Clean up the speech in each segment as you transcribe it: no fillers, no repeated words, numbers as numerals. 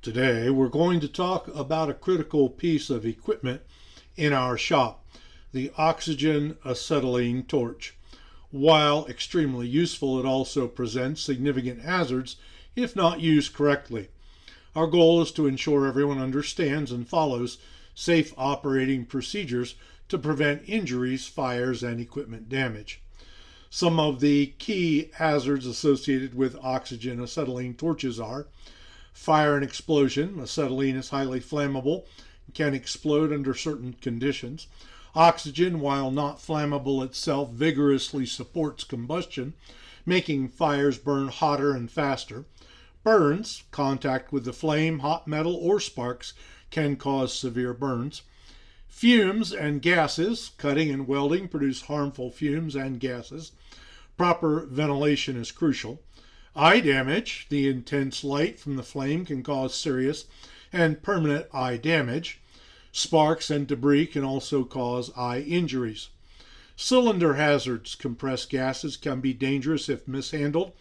Today we're going to talk about a critical piece of equipment in our shop, the oxygen acetylene torch. While extremely useful, it also presents significant hazards if not used correctly. Our goal is to ensure everyone understands and follows safe operating procedures to prevent injuries, fires, and equipment damage. Some of the key hazards associated with oxygen acetylene torches are fire and explosion. Acetylene is highly flammable and can explode under certain conditions. Oxygen, while not flammable itself, vigorously supports combustion, making fires burn hotter and faster. Burns, contact with the flame, hot metal, or sparks can cause severe burns. Fumes and gases, cutting and welding produce harmful fumes and gases. Proper ventilation is crucial. Eye damage, the intense light from the flame can cause serious and permanent eye damage. Sparks and debris can also cause eye injuries. Cylinder hazards, compressed gases can be dangerous if mishandled,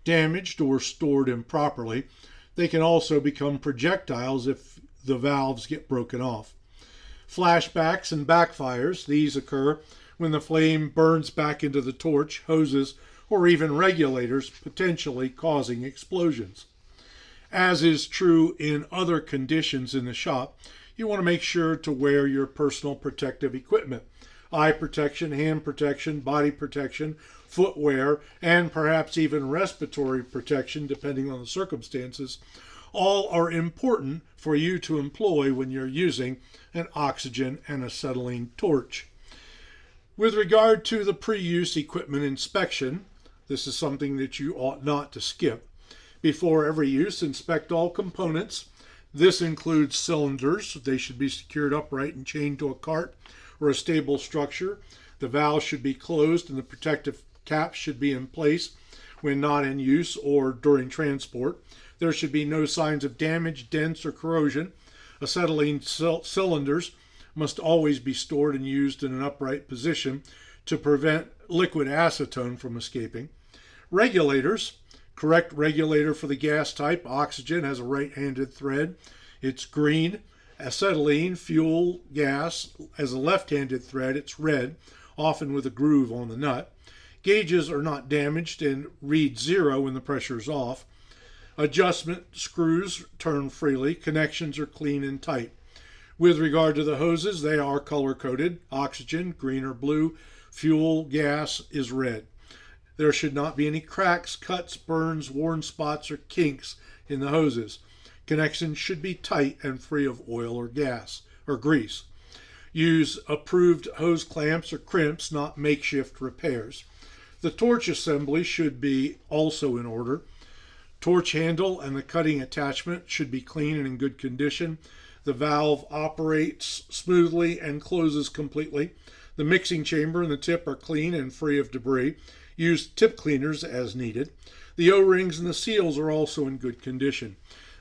damaged, or stored improperly. They can also become projectiles if the valves get broken off. Flashbacks and backfires, these occur when the flame burns back into the torch, hoses, or even regulators, potentially causing explosions. As is true in other conditions in the shop, you want to make sure to wear your personal protective equipment. Eye protection, hand protection, body protection, footwear, and perhaps even respiratory protection, depending on the circumstances, all are important for you to employ when you're using an oxygen and acetylene torch. With regard to the pre-use equipment inspection, this is something that you ought not to skip. Before every use, inspect all components. This includes cylinders. They should be secured upright and chained to a cart or a stable structure. The valve should be closed and the protective cap should be in place when not in use or during transport. There should be no signs of damage, dents, or corrosion. Acetylene cylinders must always be stored and used in an upright position to prevent liquid acetone from escaping. Regulators. Correct regulator for the gas type. Oxygen has a right-handed thread. It's green. Acetylene, fuel gas, has a left-handed thread. It's red, often with a groove on the nut. Gauges are not damaged and read 0 when the pressure is off. Adjustment screws turn freely. Connections are clean and tight. With regard to the hoses, they are color-coded. Oxygen, green or blue. Fuel gas is red. There should not be any cracks, cuts, burns, worn spots, or kinks in the hoses. Connections should be tight and free of oil or gas or grease. Use approved hose clamps or crimps, not makeshift repairs. The torch assembly should be also in order. Torch handle and the cutting attachment should be clean and in good condition. The valve operates smoothly and closes completely. The mixing chamber and the tip are clean and free of debris. Use tip cleaners as needed. The O-rings and the seals are also in good condition.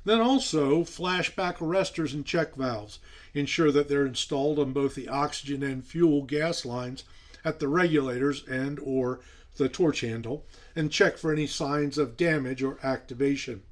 Then also flashback arresters and check valves. Ensure that they're installed on both the oxygen and fuel gas lines at the regulators and or the torch handle, and check for any signs of damage or activation.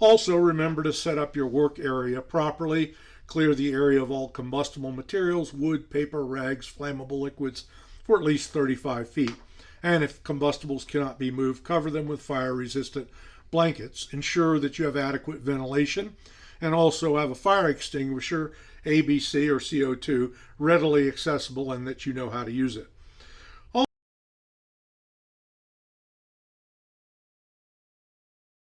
Also remember to set up your work area properly. Clear the area of all combustible materials, wood, paper, rags, flammable liquids for at least 35 feet. And if combustibles cannot be moved, cover them with fire-resistant blankets. Ensure that you have adequate ventilation and also have a fire extinguisher, ABC or CO2, readily accessible and that you know how to use it.